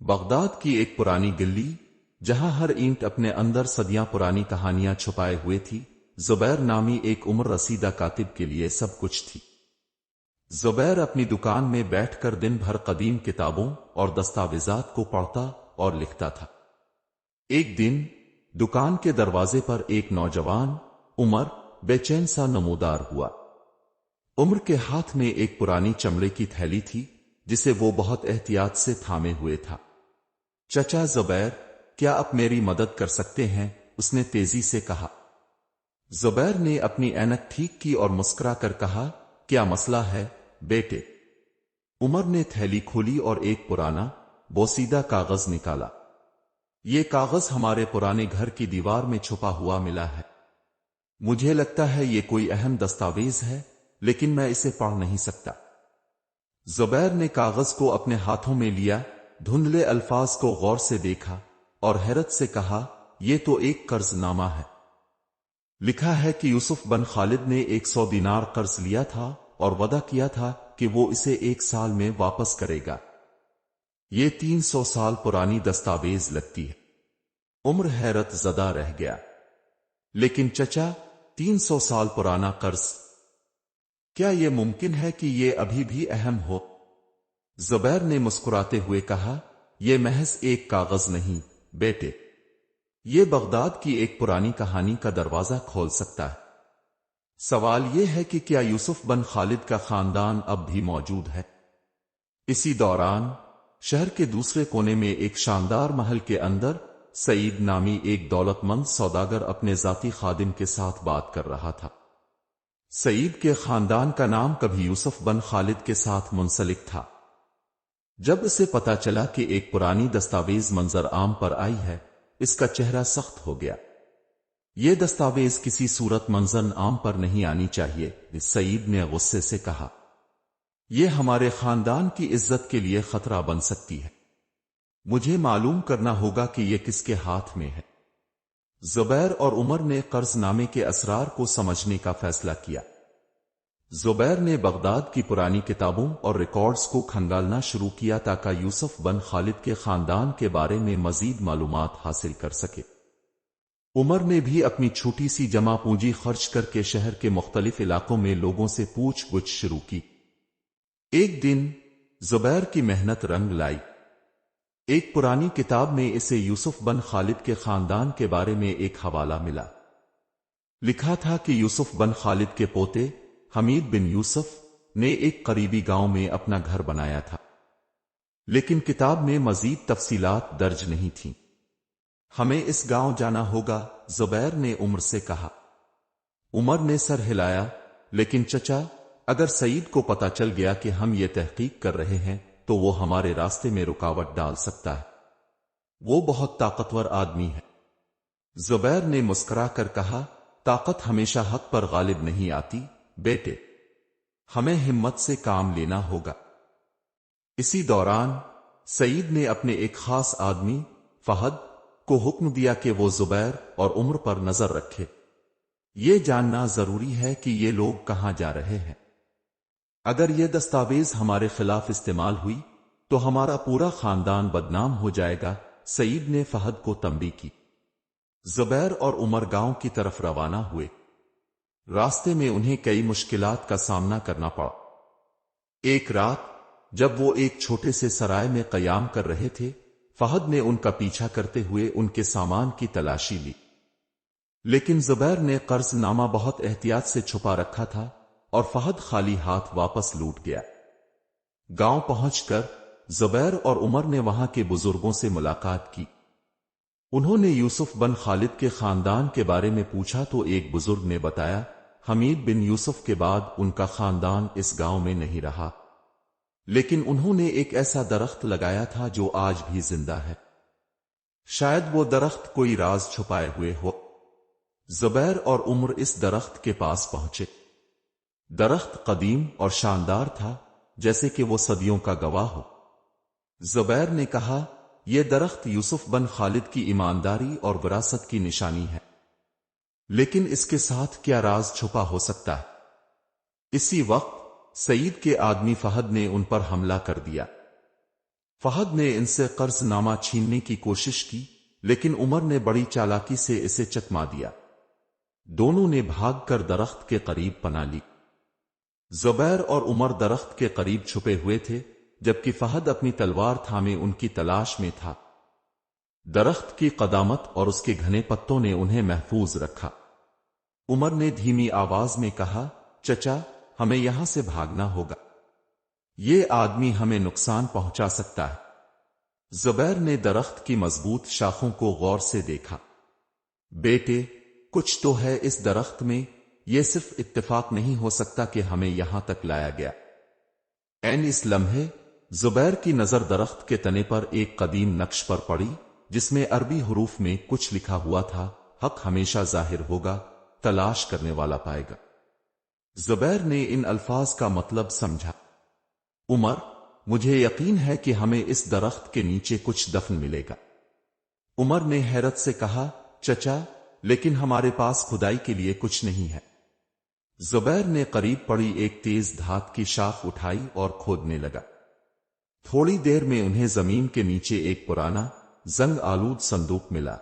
Baghdad کی ایک پرانی گلی جہاں ہر اینٹ اپنے اندر صدیاں پرانی کہانیاں چھپائے ہوئے تھی، زبیر نامی ایک عمر رسیدہ کاتب کے لیے سب کچھ تھی۔ زبیر اپنی دکان میں بیٹھ کر دن بھر قدیم کتابوں اور دستاویزات کو پڑھتا اور لکھتا تھا۔ ایک دن دکان کے دروازے پر ایک نوجوان عمر بے چین سا نمودار ہوا۔ عمر کے ہاتھ میں ایک پرانی چمڑے کی تھیلی تھی جسے وہ بہت احتیاط سے تھامے ہوئے تھا۔ چچا زبیر، کیا آپ میری مدد کر سکتے ہیں؟ اس نے تیزی سے کہا۔ زبیر نے اپنی اینک ٹھیک کی اور مسکرا کر کہا، کیا مسئلہ ہے بیٹے؟ عمر نے تھیلی کھولی اور ایک پرانا بوسیدہ کاغذ نکالا۔ یہ کاغذ ہمارے پرانے گھر کی دیوار میں چھپا ہوا ملا ہے۔ مجھے لگتا ہے یہ کوئی اہم دستاویز ہے، لیکن میں اسے پڑھ نہیں سکتا۔ زبیر نے کاغذ کو اپنے ہاتھوں میں لیا، دھندلے الفاظ کو غور سے دیکھا اور حیرت سے کہا، یہ تو ایک قرض نامہ ہے۔ لکھا ہے کہ یوسف بن خالد نے 100 دینار قرض لیا تھا اور وعدہ کیا تھا کہ وہ اسے 1 سال میں واپس کرے گا۔ یہ 300 سال پرانی دستاویز لگتی ہے۔ عمر حیرت زدہ رہ گیا۔ لیکن چچا، 300 سال پرانا قرض، کیا یہ ممکن ہے کہ یہ ابھی بھی اہم ہو؟ زبیر نے مسکراتے ہوئے کہا، یہ محض ایک کاغذ نہیں بیٹے، یہ بغداد کی ایک پرانی کہانی کا دروازہ کھول سکتا ہے۔ سوال یہ ہے کہ کیا یوسف بن خالد کا خاندان اب بھی موجود ہے؟ اسی دوران شہر کے دوسرے کونے میں ایک شاندار محل کے اندر سعید نامی ایک دولت مند سوداگر اپنے ذاتی خادم کے ساتھ بات کر رہا تھا۔ سعید کے خاندان کا نام کبھی یوسف بن خالد کے ساتھ منسلک تھا۔ جب اسے پتا چلا کہ ایک پرانی دستاویز منظر عام پر آئی ہے، اس کا چہرہ سخت ہو گیا۔ یہ دستاویز کسی صورت منظر عام پر نہیں آنی چاہیے، سعید نے غصے سے کہا۔ یہ ہمارے خاندان کی عزت کے لیے خطرہ بن سکتی ہے۔ مجھے معلوم کرنا ہوگا کہ یہ کس کے ہاتھ میں ہے۔ زبیر اور عمر نے قرض نامے کے اسرار کو سمجھنے کا فیصلہ کیا۔ زبیر نے بغداد کی پرانی کتابوں اور ریکارڈز کو کھنگالنا شروع کیا تاکہ یوسف بن خالد کے خاندان کے بارے میں مزید معلومات حاصل کر سکے۔ عمر نے بھی اپنی چھوٹی سی جمع پونجی خرچ کر کے شہر کے مختلف علاقوں میں لوگوں سے پوچھ گچھ شروع کی۔ ایک دن زبیر کی محنت رنگ لائی۔ ایک پرانی کتاب میں اسے یوسف بن خالد کے خاندان کے بارے میں ایک حوالہ ملا۔ لکھا تھا کہ یوسف بن خالد کے پوتے حمید بن یوسف نے ایک قریبی گاؤں میں اپنا گھر بنایا تھا، لیکن کتاب میں مزید تفصیلات درج نہیں تھیں۔ ہمیں اس گاؤں جانا ہوگا، زبیر نے عمر سے کہا۔ عمر نے سر ہلایا، لیکن چچا، اگر سعید کو پتا چل گیا کہ ہم یہ تحقیق کر رہے ہیں تو وہ ہمارے راستے میں رکاوٹ ڈال سکتا ہے۔ وہ بہت طاقتور آدمی ہے۔ زبیر نے مسکرا کر کہا، طاقت ہمیشہ حق پر غالب نہیں آتی بیٹے، ہمیں ہمت سے کام لینا ہوگا۔ اسی دوران سعید نے اپنے ایک خاص آدمی فہد کو حکم دیا کہ وہ زبیر اور عمر پر نظر رکھے۔ یہ جاننا ضروری ہے کہ یہ لوگ کہاں جا رہے ہیں۔ اگر یہ دستاویز ہمارے خلاف استعمال ہوئی تو ہمارا پورا خاندان بدنام ہو جائے گا، سعید نے فہد کو تنبیہ کی۔ زبیر اور عمر گاؤں کی طرف روانہ ہوئے۔ راستے میں انہیں کئی مشکلات کا سامنا کرنا پڑا۔ ایک رات جب وہ ایک چھوٹے سے سرائے میں قیام کر رہے تھے، فہد نے ان کا پیچھا کرتے ہوئے ان کے سامان کی تلاشی لی، لیکن زبیر نے قرض نامہ بہت احتیاط سے چھپا رکھا تھا اور فہد خالی ہاتھ واپس لوٹ گیا۔ گاؤں پہنچ کر زبیر اور عمر نے وہاں کے بزرگوں سے ملاقات کی۔ انہوں نے یوسف بن خالد کے خاندان کے بارے میں پوچھا تو ایک بزرگ نے بتایا، حمید بن یوسف کے بعد ان کا خاندان اس گاؤں میں نہیں رہا، لیکن انہوں نے ایک ایسا درخت لگایا تھا جو آج بھی زندہ ہے۔ شاید وہ درخت کوئی راز چھپائے ہوئے ہو۔ زبیر اور عمر اس درخت کے پاس پہنچے۔ درخت قدیم اور شاندار تھا، جیسے کہ وہ صدیوں کا گواہ ہو۔ زبیر نے کہا، یہ درخت یوسف بن خالد کی ایمانداری اور وراثت کی نشانی ہے، لیکن اس کے ساتھ کیا راز چھپا ہو سکتا ہے؟ اسی وقت سعید کے آدمی فہد نے ان پر حملہ کر دیا۔ فہد نے ان سے قرض نامہ چھیننے کی کوشش کی، لیکن عمر نے بڑی چالاکی سے اسے چکما دیا۔ دونوں نے بھاگ کر درخت کے قریب پناہ لی۔ زبیر اور عمر درخت کے قریب چھپے ہوئے تھے، جبکہ فہد اپنی تلوار تھامے ان کی تلاش میں تھا۔ درخت کی قدامت اور اس کے گھنے پتوں نے انہیں محفوظ رکھا۔ عمر نے دھیمی آواز میں کہا، چچا، ہمیں یہاں سے بھاگنا ہوگا، یہ آدمی ہمیں نقصان پہنچا سکتا ہے۔ زبیر نے درخت کی مضبوط شاخوں کو غور سے دیکھا۔ بیٹے، کچھ تو ہے اس درخت میں، یہ صرف اتفاق نہیں ہو سکتا کہ ہمیں یہاں تک لایا گیا۔ اس لمحے زبیر کی نظر درخت کے تنے پر ایک قدیم نقش پر پڑی، جس میں عربی حروف میں کچھ لکھا ہوا تھا، حق ہمیشہ ظاہر ہوگا، تلاش کرنے والا پائے گا۔ زبیر نے ان الفاظ کا مطلب سمجھا۔ عمر، مجھے یقین ہے کہ ہمیں اس درخت کے نیچے کچھ دفن ملے گا۔ عمر نے حیرت سے کہا، چچا، لیکن ہمارے پاس کھدائی کے لیے کچھ نہیں ہے۔ زبیر نے قریب پڑی ایک تیز دھات کی شاخ اٹھائی اور کھودنے لگا۔ تھوڑی دیر میں انہیں زمین کے نیچے ایک پرانا، زنگ آلود صندوق ملا۔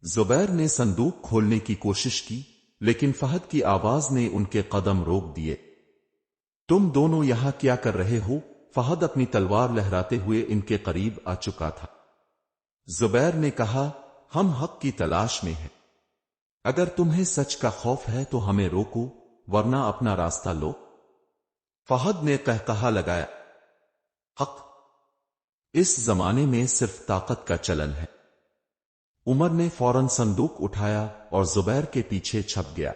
زبیر نے صندوق کھولنے کی کوشش کی، لیکن فہد کی آواز نے ان کے قدم روک دیے۔ تم دونوں یہاں کیا کر رہے ہو؟ فہد اپنی تلوار لہراتے ہوئے ان کے قریب آ چکا تھا۔ زبیر نے کہا، ہم حق کی تلاش میں ہیں، اگر تمہیں سچ کا خوف ہے تو ہمیں روکو، ورنہ اپنا راستہ لو۔ فہد نے قہقہا لگایا، حق؟ اس زمانے میں صرف طاقت کا چلن ہے۔ عمر نے فوراً صندوق اٹھایا اور زبیر کے پیچھے چھپ گیا۔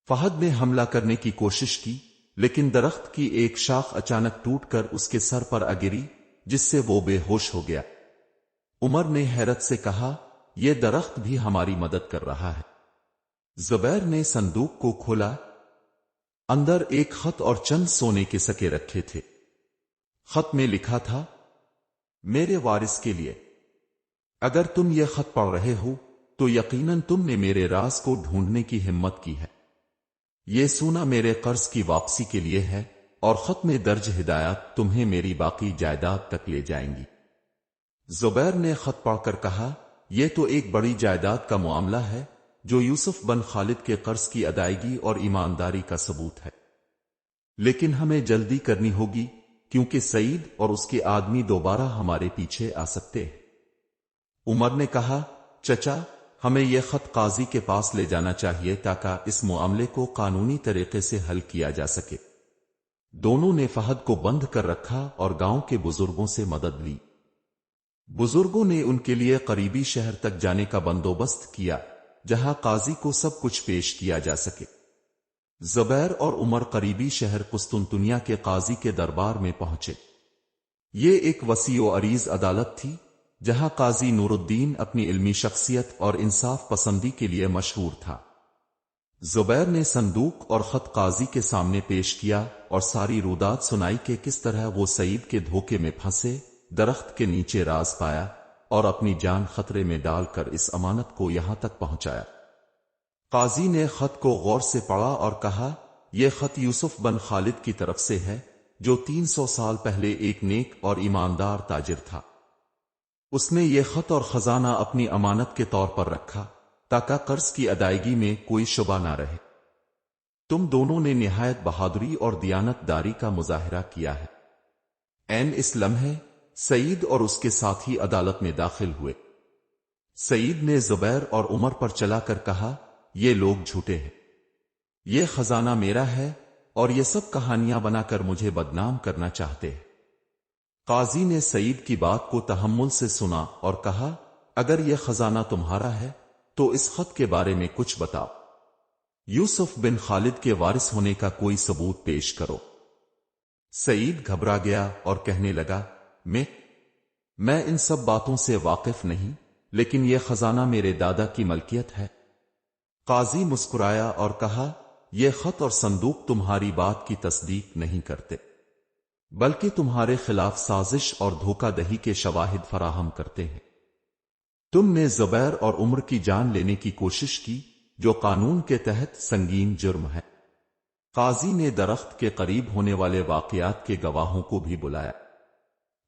فہد نے حملہ کرنے کی کوشش کی، لیکن درخت کی ایک شاخ اچانک ٹوٹ کر اس کے سر پر آ گری، جس سے وہ بے ہوش ہو گیا۔ عمر نے حیرت سے کہا، یہ درخت بھی ہماری مدد کر رہا ہے۔ زبیر نے صندوق کو کھولا۔ اندر ایک خط اور چند سونے کے سکے رکھے تھے۔ خط میں لکھا تھا، میرے وارث کے لیے، اگر تم یہ خط پڑھ رہے ہو تو یقیناً تم نے میرے راز کو ڈھونڈنے کی ہمت کی ہے۔ یہ سونا میرے قرض کی واپسی کے لیے ہے، اور خط میں درج ہدایات تمہیں میری باقی جائیداد تک لے جائیں گی۔ زبیر نے خط پڑھ کر کہا، یہ تو ایک بڑی جائیداد کا معاملہ ہے، جو یوسف بن خالد کے قرض کی ادائیگی اور ایمانداری کا ثبوت ہے، لیکن ہمیں جلدی کرنی ہوگی کیونکہ سعید اور اس کے آدمی دوبارہ ہمارے پیچھے آ سکتے ہیں۔ عمر نے کہا، چچا، ہمیں یہ خط قاضی کے پاس لے جانا چاہیے تاکہ اس معاملے کو قانونی طریقے سے حل کیا جا سکے۔ دونوں نے فہد کو بند کر رکھا اور گاؤں کے بزرگوں سے مدد لی۔ بزرگوں نے ان کے لیے قریبی شہر تک جانے کا بندوبست کیا، جہاں قاضی کو سب کچھ پیش کیا جا سکے۔ زبیر اور عمر قریبی شہر قسطنطنیہ کے قاضی کے دربار میں پہنچے۔ یہ ایک وسیع و عریض عدالت تھی، جہاں قاضی نور الدین اپنی علمی شخصیت اور انصاف پسندی کے لیے مشہور تھا۔ زبیر نے صندوق اور خط قاضی کے سامنے پیش کیا اور ساری رودات سنائی کہ کس طرح وہ سعید کے دھوکے میں پھنسے، درخت کے نیچے راز پایا اور اپنی جان خطرے میں ڈال کر اس امانت کو یہاں تک پہنچایا۔ قاضی نے خط کو غور سے پڑھا اور کہا، یہ خط یوسف بن خالد کی طرف سے ہے، جو 300 سال پہلے ایک نیک اور ایماندار تاجر تھا۔ اس نے یہ خط اور خزانہ اپنی امانت کے طور پر رکھا تاکہ قرض کی ادائیگی میں کوئی شبہ نہ رہے۔ تم دونوں نے نہایت بہادری اور دیانت داری کا مظاہرہ کیا ہے۔ اس لمحے سعید اور اس کے ساتھی عدالت میں داخل ہوئے۔ سعید نے زبیر اور عمر پر چلا کر کہا، یہ لوگ جھوٹے ہیں، یہ خزانہ میرا ہے اور یہ سب کہانیاں بنا کر مجھے بدنام کرنا چاہتے ہیں۔ قاضی نے سعید کی بات کو تحمل سے سنا اور کہا، اگر یہ خزانہ تمہارا ہے تو اس خط کے بارے میں کچھ بتاؤ، یوسف بن خالد کے وارث ہونے کا کوئی ثبوت پیش کرو۔ سعید گھبرا گیا اور کہنے لگا، میں ان سب باتوں سے واقف نہیں، لیکن یہ خزانہ میرے دادا کی ملکیت ہے۔ قاضی مسکرایا اور کہا، یہ خط اور صندوق تمہاری بات کی تصدیق نہیں کرتے، بلکہ تمہارے خلاف سازش اور دھوکہ دہی کے شواہد فراہم کرتے ہیں۔ تم نے زبیر اور عمر کی جان لینے کی کوشش کی، جو قانون کے تحت سنگین جرم ہے۔ قاضی نے درخت کے قریب ہونے والے واقعات کے گواہوں کو بھی بلایا۔